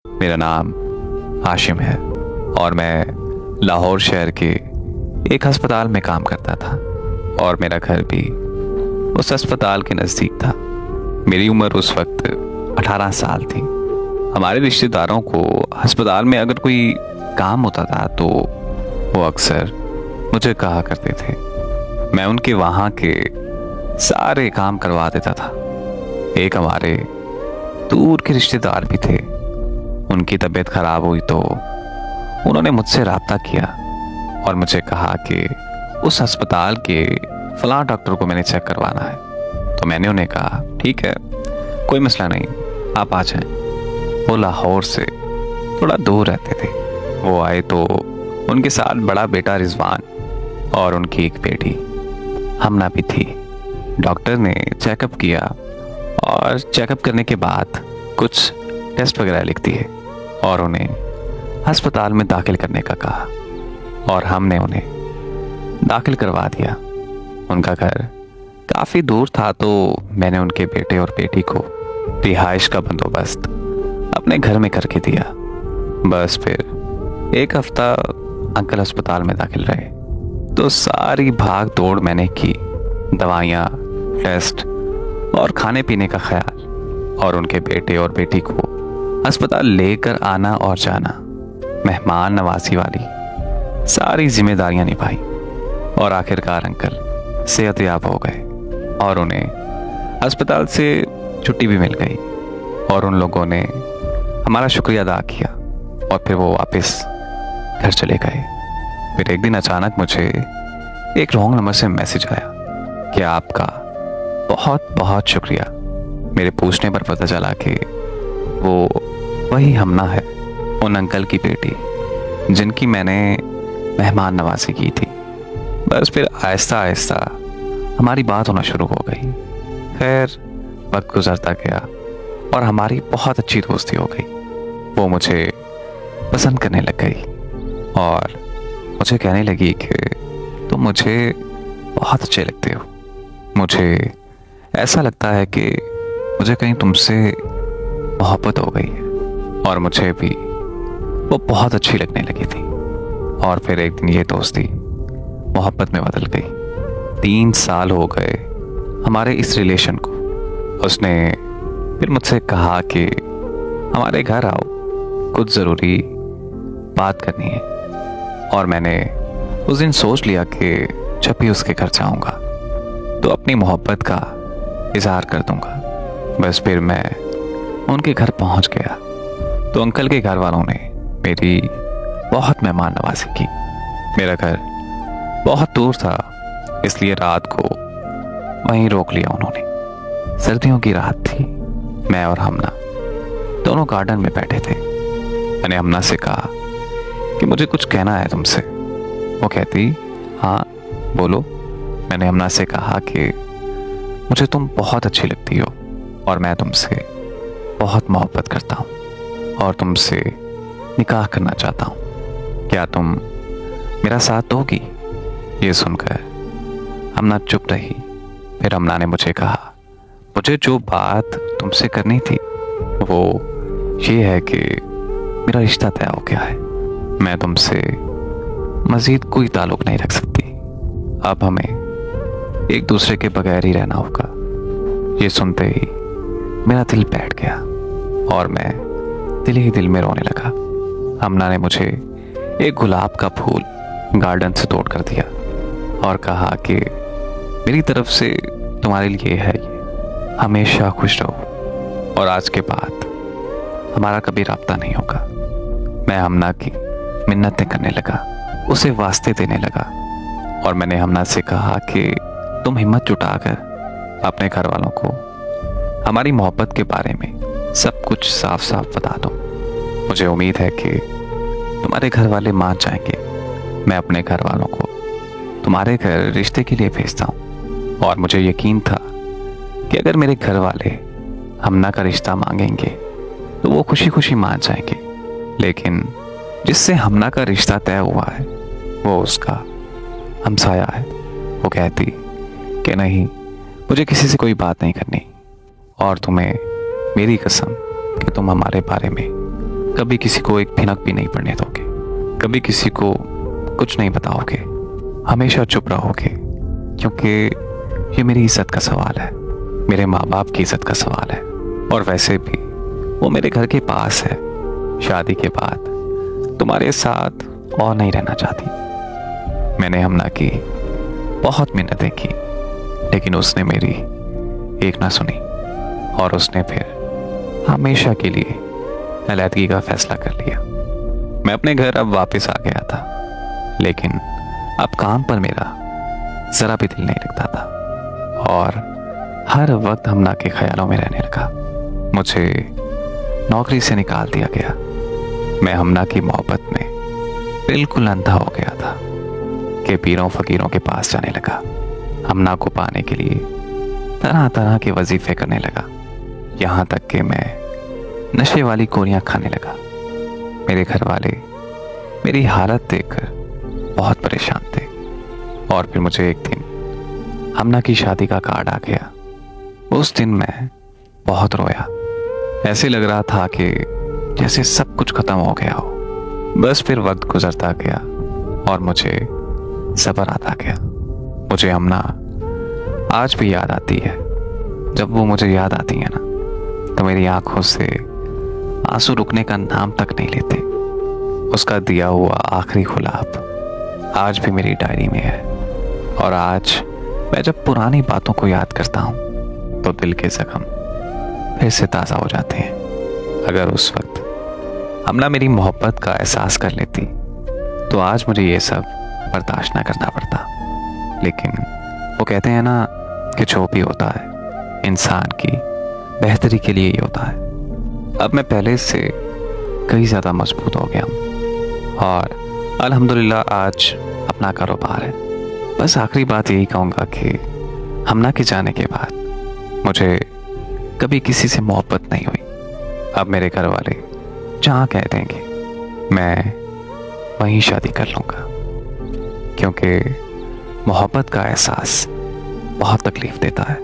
मेरा नाम हाशिम है और मैं लाहौर शहर के एक अस्पताल में काम करता था और मेरा घर भी उस अस्पताल के नज़दीक था। मेरी उम्र उस वक्त 18 साल थी। हमारे रिश्तेदारों को अस्पताल में अगर कोई काम होता था तो वो अक्सर मुझे कहा करते थे। मैं उनके वहाँ के सारे काम करवा देता था। एक हमारे दूर के रिश्तेदार भी थे। उनकी तबीयत खराब हुई तो उन्होंने मुझसे राब्ता किया और मुझे कहा कि उस अस्पताल के फलां डॉक्टर को मैंने चेक करवाना है। तो मैंने उन्हें कहा ठीक है, कोई मसला नहीं, आप आ जाएं। वो लाहौर से थोड़ा दूर रहते थे। वो आए तो उनके साथ बड़ा बेटा रिजवान और उनकी एक बेटी हमना भी थी। डॉक्टर ने चेकअप किया और चेकअप करने के बाद कुछ टेस्ट वगैरह लिख दिए और उन्हें अस्पताल में दाखिल करने का कहा और हमने उन्हें दाखिल करवा दिया। उनका घर काफ़ी दूर था तो मैंने उनके बेटे और बेटी को रिहाइश का बंदोबस्त अपने घर में करके दिया। बस फिर एक हफ्ता अंकल अस्पताल में दाखिल रहे तो सारी भाग दौड़ मैंने की। दवाइयाँ, टेस्ट और खाने पीने का ख्याल और उनके बेटे और बेटी को अस्पताल लेकर आना और जाना, मेहमान नवाजी वाली सारी जिम्मेदारियां निभाई और आखिरकार अंकल सेहतयाब हो गए और उन्हें अस्पताल से छुट्टी भी मिल गई और उन लोगों ने हमारा शुक्रिया अदा किया और फिर वो वापस घर चले गए। फिर एक दिन अचानक मुझे एक रॉन्ग नंबर से मैसेज आया कि आपका बहुत बहुत शुक्रिया। मेरे पूछने पर पता चला कि वो वही हमना है, उन अंकल की बेटी जिनकी मैंने मेहमान नवाजी की थी। बस फिर आहिस्ता आहिस्ता हमारी बात होना शुरू हो गई। खैर वक्त गुजरता गया और हमारी बहुत अच्छी दोस्ती हो गई। वो मुझे पसंद करने लग गई और मुझे कहने लगी कि तुम मुझे बहुत अच्छे लगते हो। मुझे ऐसा लगता है कि मुझे कहीं तुमसे मोहब्बत हो गई है और मुझे भी वो बहुत अच्छी लगने लगी थी। और फिर एक दिन ये दोस्ती मोहब्बत में बदल गई। 3 साल हो गए हमारे इस रिलेशन को। उसने फिर मुझसे कहा कि हमारे घर आओ, कुछ ज़रूरी बात करनी है। और मैंने उस दिन सोच लिया कि जब भी उसके घर जाऊंगा तो अपनी मोहब्बत का इजहार कर दूंगा। बस फिर मैं उनके घर पहुंच गया तो अंकल के घर वालों ने मेरी बहुत मेहमान नवाजी की। मेरा घर बहुत दूर था इसलिए रात को वहीं रोक लिया उन्होंने। सर्दियों की रात थी। मैं और हमना दोनों गार्डन में बैठे थे। मैंने हमना से कहा कि मुझे कुछ कहना है तुमसे। वो कहती हाँ बोलो। मैंने हमना से कहा कि मुझे तुम बहुत अच्छी लगती हो और मैं तुमसे बहुत मोहब्बत करता हूँ और तुमसे निकाह करना चाहता हूँ। क्या तुम मेरा साथ दोगी? ये सुनकर हमना चुप रही। फिर हमना ने मुझे कहा मुझे जो बात तुमसे करनी थी वो ये है कि मेरा रिश्ता तय हो गया है। मैं तुमसे मजीद कोई ताल्लुक नहीं रख सकती। अब हमें एक दूसरे के बगैर ही रहना होगा। ये सुनते ही मेरा दिल बैठ गया और मैं दिल ही दिल में रोने लगा। हमना ने मुझे एक गुलाब का फूल गार्डन से तोड़ कर दिया और कहा कि मेरी तरफ से तुम्हारे लिए है ये, हमेशा खुश रहो और आज के बाद हमारा कभी राब्ता नहीं होगा। मैं हमना की मिन्नतें करने लगा, उसे वास्ते देने लगा और मैंने हमना से कहा कि तुम हिम्मत जुटाकर अपने घर वालों को हमारी मोहब्बत के बारे में सब कुछ साफ साफ बता दो। मुझे उम्मीद है कि तुम्हारे घर वाले मान जाएंगे। मैं अपने घर वालों को तुम्हारे घर रिश्ते के लिए भेजता हूँ और मुझे यकीन था कि अगर मेरे घर वाले हमना का रिश्ता मांगेंगे तो वो खुशी खुशी मान जाएंगे। लेकिन जिससे हमना का रिश्ता तय हुआ है वो उसका हमसाया है। वो कहती कि नहीं, मुझे किसी से कोई बात नहीं करनी और तुम्हें मेरी कसम कि तुम हमारे बारे में कभी किसी को एक भिनक भी नहीं पड़ने दोगे, कभी किसी को कुछ नहीं बताओगे, हमेशा चुप रहोगे, क्योंकि ये मेरी इज्जत का सवाल है, मेरे माँ बाप की इज्जत का सवाल है। और वैसे भी वो मेरे घर के पास है। शादी के बाद तुम्हारे साथ और नहीं रहना चाहती। मैंने हमना की, बहुत मिन्नतें की, लेकिन उसने मेरी एक ना सुनी और उसने फिर हमेशा के लिए अलहदगी का फैसला कर लिया। मैं अपने घर अब वापस आ गया था, लेकिन अब काम पर मेरा जरा भी दिल नहीं लगता था और हर वक्त हमना के ख्यालों में रहने लगा। मुझे नौकरी से निकाल दिया गया। मैं हमना की मोहब्बत में बिल्कुल अंधा हो गया था कि पीरों फकीरों के पास जाने लगा। हमना को पाने के लिए तरह तरह के वजीफे करने लगा, यहाँ तक कि मैं नशे वाली गोलियां खाने लगा। मेरे घर वाले मेरी हालत देखकर बहुत परेशान थे और फिर मुझे एक दिन हमना की शादी का कार्ड आ गया। उस दिन मैं बहुत रोया। ऐसे लग रहा था कि जैसे सब कुछ खत्म हो गया हो। बस फिर वक्त गुजरता गया और मुझे सब्र आता गया। मुझे हमना आज भी याद आती है। जब वो मुझे याद आती है ना, तो मेरी आंखों से आंसू रुकने का नाम तक नहीं लेते। उसका दिया हुआ आखिरी गुलाब आज भी मेरी डायरी में है और आज मैं जब पुरानी बातों को याद करता हूँ तो दिल के जख्म फिर से ताज़ा हो जाते हैं। अगर उस वक्त हमना मेरी मोहब्बत का एहसास कर लेती तो आज मुझे ये सब बर्दाश्त ना करना पड़ता। लेकिन वो कहते हैं ना कि जो भी होता है इंसान की बेहतरी के लिए ही होता है। अब मैं पहले से कई ज़्यादा मजबूत हो गया हूँ और अल्हम्दुलिल्लाह आज अपना कारोबार है। बस आखिरी बात यही कहूँगा कि हमना के जाने के बाद मुझे कभी किसी से मोहब्बत नहीं हुई। अब मेरे घर वाले जहाँ कह देंगे मैं वहीं शादी कर लूँगा, क्योंकि मोहब्बत का एहसास बहुत तकलीफ देता है।